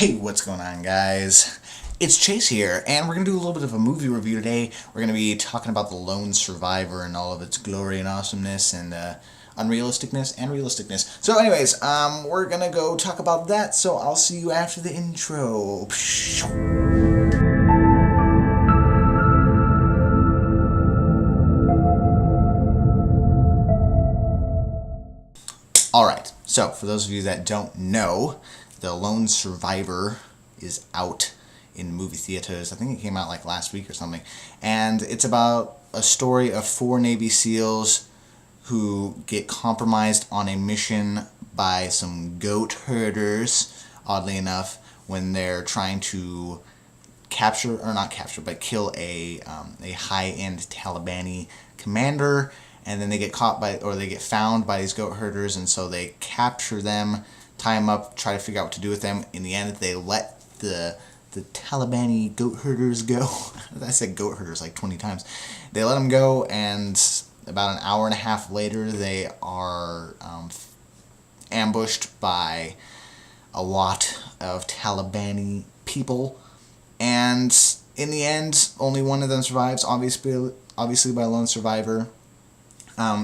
Hey, what's going on, guys? It's Chase here, and we're going to do a little bit of a movie review today. We're going to be talking about The Lone Survivor and all of its glory and awesomeness and unrealisticness and realisticness. So anyways, we're going to go talk about that, so I'll see you after the intro. Alright, so for those of you that don't know, The Lone Survivor is out in movie theaters. I think it came out like last week or something. And it's about a story of 4 Navy SEALs who get compromised on a mission by some goat herders, oddly enough, when they're trying to capture, or not capture, but kill a high-end Talibani commander. And then they get caught by, or they get found by these goat herders, and so they capture them, tie them up, try to figure out what to do with them. In the end, they let the Talibani goat herders go. I said goat herders like 20 times. They let them go, and about an hour and a half later, they are ambushed by a lot of Talibani people. And in the end, only one of them survives, obviously by lone survivor.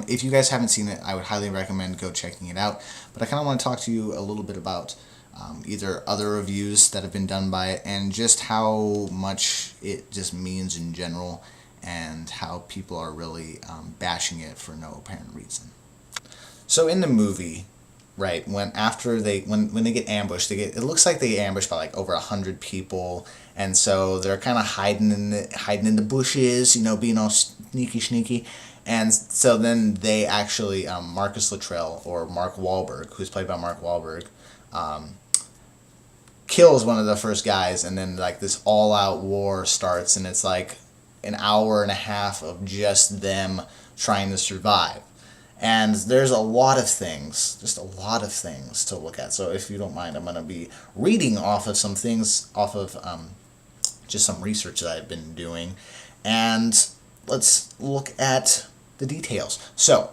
If you guys haven't seen it, I would highly recommend go checking it out. But I kind of want to talk to you a little bit about either other reviews that have been done by it and just how much it just means in general and how people are really bashing it for no apparent reason. So in the movie, right, when they get ambushed, it looks like they get ambushed by like over 100 people, and so they're kind of hiding in the bushes, you know, being all sneaky. And so then they actually, Marcus Luttrell, or Mark Wahlberg, who's played by Mark Wahlberg, kills one of the first guys, and then like this all-out war starts, and it's like an hour and a half of just them trying to survive. And there's a lot of things, just a lot of things to look at. So if you don't mind, I'm going to be reading off of some things, off of just some research that I've been doing. And let's look at the details. So,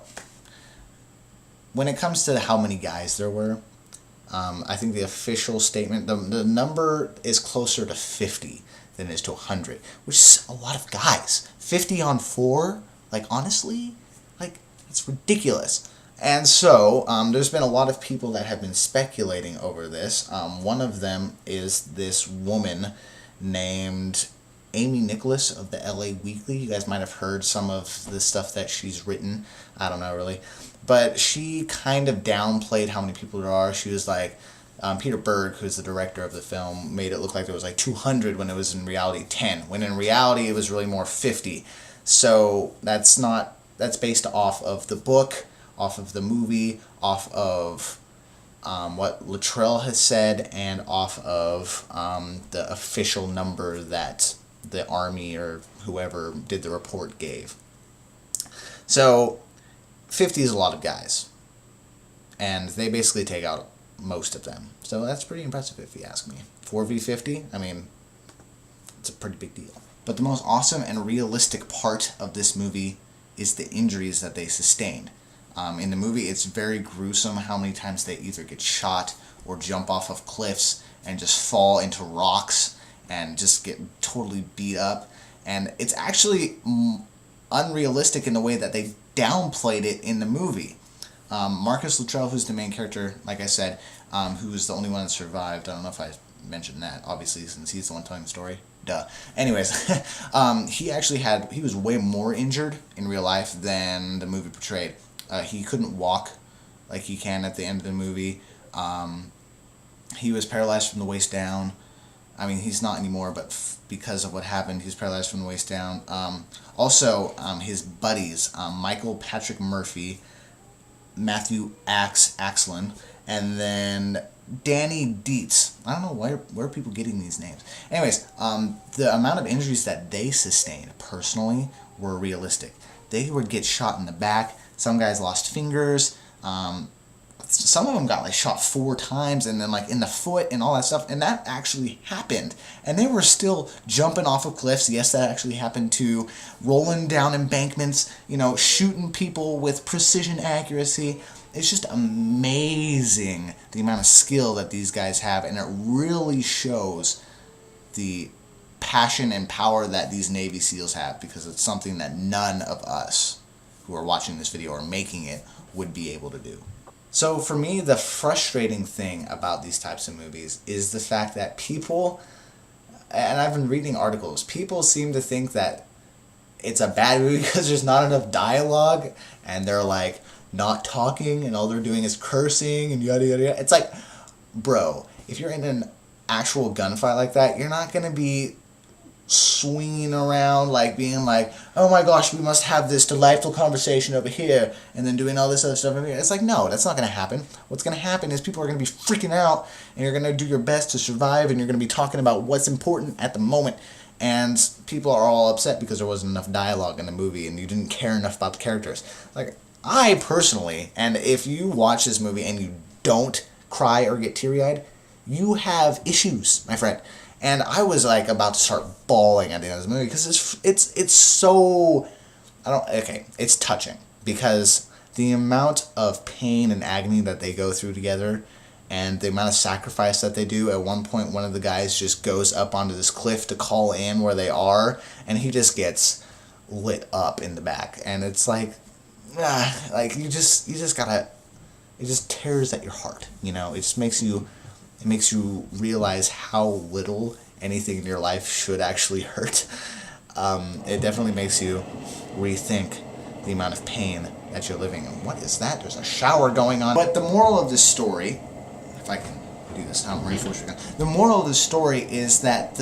when it comes to how many guys there were, I think the official statement, the number is closer to 50 than it is to 100, which is a lot of guys. 50 on 4? Like, honestly? Like, it's ridiculous. And so, there's been a lot of people that have been speculating over this. One of them is this woman named Amy Nicholas of the LA Weekly. You guys might have heard some of the stuff that she's written. I don't know, really. But she kind of downplayed how many people there are. She was like, Peter Berg, who's the director of the film, made it look like there was like 200 when it was in reality 10. When in reality it was really more 50. So that's based off of the book, off of the movie, off of what Luttrell has said, and off of the official number that the Army or whoever did the report gave. So 50 is a lot of guys, and they basically take out most of them. So that's pretty impressive if you ask me. 4v50, I mean, it's a pretty big deal. But the most awesome and realistic part of this movie is the injuries that they sustained. In the movie, it's very gruesome how many times they either get shot or jump off of cliffs and just fall into rocks and just get totally beat up. And it's actually unrealistic in the way that they downplayed it in the movie. Marcus Luttrell, who's the main character, like I said, who was the only one that survived. I don't know if I mentioned that, obviously, since he's the one telling the story. Duh. Anyways, he was way more injured in real life than the movie portrayed. He couldn't walk like he can at the end of the movie. He was paralyzed from the waist down. I mean, he's not anymore, but because of what happened, he's paralyzed from the waist down. Also, his buddies, Michael Patrick Murphy, Matthew Axlin, and then Danny Dietz. I don't know where are people getting these names. Anyways, the amount of injuries that they sustained personally were realistic. They would get shot in the back. Some guys lost fingers. some of them got like shot 4 times, and then like in the foot and all that stuff, and that actually happened, and they were still jumping off of cliffs. Yes, that actually happened too. Rolling down embankments, shooting people with precision accuracy. It's just amazing the amount of skill that these guys have, and it really shows the passion and power that these Navy SEALs have, because it's something that none of us who are watching this video or making it would be able to do. So for me, the frustrating thing about these types of movies is the fact that people, and I've been reading articles, people seem to think that it's a bad movie because there's not enough dialogue, and they're like not talking, and all they're doing is cursing and yada yada yada. It's like, bro, if you're in an actual gunfight like that, you're not gonna be swinging around like being like, oh my gosh, we must have this delightful conversation over here, and then doing all this other stuff over here. It's like, no, that's not going to happen. What's going to happen is people are going to be freaking out, and you're going to do your best to survive, and you're going to be talking about what's important at the moment, and people are all upset because there wasn't enough dialogue in the movie, and you didn't care enough about the characters. Like, I personally, and if you watch this movie and you don't cry or get teary-eyed, you have issues, my friend. And I was like about to start bawling at the end of this movie because it's so, it's touching, because the amount of pain and agony that they go through together, and the amount of sacrifice that they do. At one point, one of the guys just goes up onto this cliff to call in where they are, and he just gets lit up in the back, and it's like you just gotta, it just tears at your heart, it just makes you. It makes you realize how little anything in your life should actually hurt. It definitely makes you rethink the amount of pain that you're living in. What is that? There's a shower going on. But the moral of this story, if I can do this, I'm reinforcing it. The moral of the story is that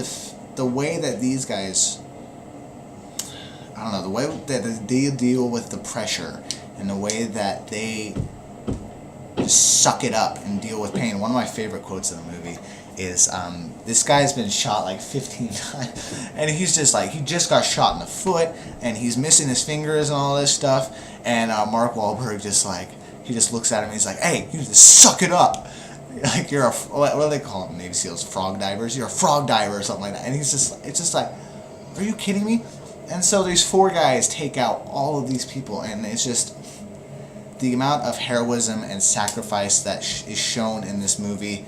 the way that these guys, the way that they deal with the pressure, and the way that they just suck it up and deal with pain. One of my favorite quotes in the movie is, this guy's been shot like 15 times, and he's just like, he just got shot in the foot, and he's missing his fingers and all this stuff, and Mark Wahlberg he just looks at him and he's like, hey, you just suck it up. Like, you're what do they call them, Navy SEALs? Frog divers? You're a frog diver or something like that. And it's just like, are you kidding me? And so these 4 guys take out all of these people, and it's just, the amount of heroism and sacrifice that is shown in this movie,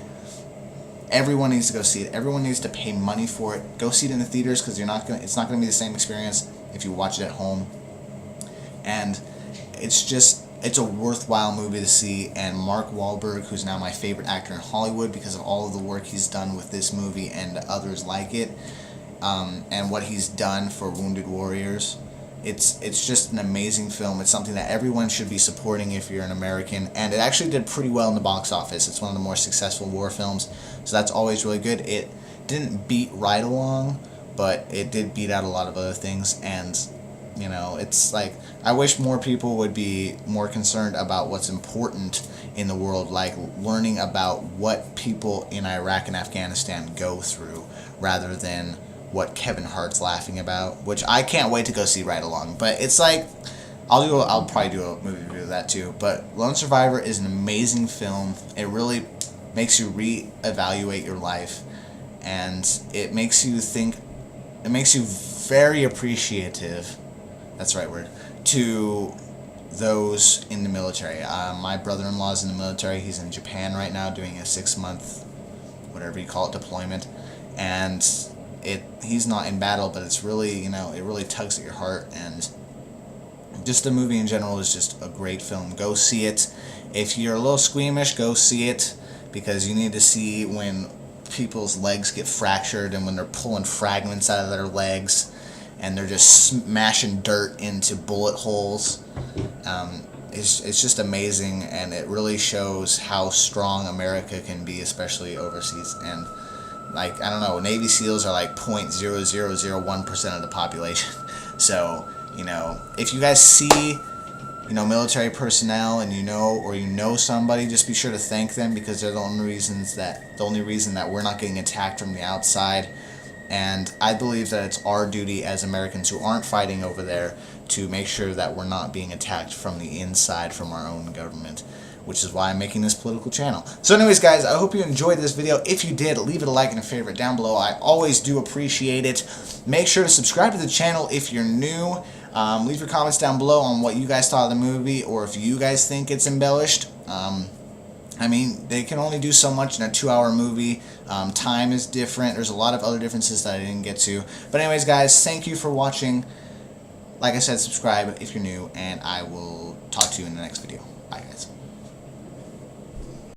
everyone needs to go see it. Everyone needs to pay money for it. Go see it in the theaters, because it's not gonna be the same experience if you watch it at home. And it's a worthwhile movie to see. And Mark Wahlberg, who's now my favorite actor in Hollywood because of all of the work he's done with this movie and others like it, and what he's done for Wounded Warriors. It's just an amazing film. It's something that everyone should be supporting if you're an American, and it actually did pretty well in the box office. It's one of the more successful war films, so that's always really good. It didn't beat Ride Along, but it did beat out a lot of other things, and it's like, I wish more people would be more concerned about what's important in the world, like learning about what people in Iraq and Afghanistan go through, rather than what Kevin Hart's laughing about, which I can't wait to go see Ride Along. But it's like, I'll probably do a movie review of that too. But Lone Survivor is an amazing film. It really makes you reevaluate your life, and it makes you think. It makes you very appreciative. That's the right word, to those in the military. My brother-in-law's in the military. He's in Japan right now doing a 6-month, whatever you call it, deployment, and he's not in battle, but it's really, it really tugs at your heart. And just the movie in general is just a great film. Go see it. If you're a little squeamish, go see it, because you need to see when people's legs get fractured, and when they're pulling fragments out of their legs, and they're just smashing dirt into bullet holes. It's just amazing, and it really shows how strong America can be, especially overseas. And like, I don't know, Navy SEALs are like 0.0001% of the population. So, if you guys see, military personnel, and you know somebody, just be sure to thank them, because they're the only reason that we're not getting attacked from the outside. And I believe that it's our duty as Americans who aren't fighting over there to make sure that we're not being attacked from the inside, from our own government. which is why I'm making this political channel. So anyways, guys, I hope you enjoyed this video. If you did, leave it a like and a favorite down below. I always do appreciate it. Make sure to subscribe to the channel if you're new. Leave your comments down below on what you guys thought of the movie, or if you guys think it's embellished. I mean, they can only do so much in a 2-hour movie. Time is different. There's a lot of other differences that I didn't get to. But anyways, guys, thank you for watching. Like I said, subscribe if you're new, and I will talk to you in the next video. Bye, guys.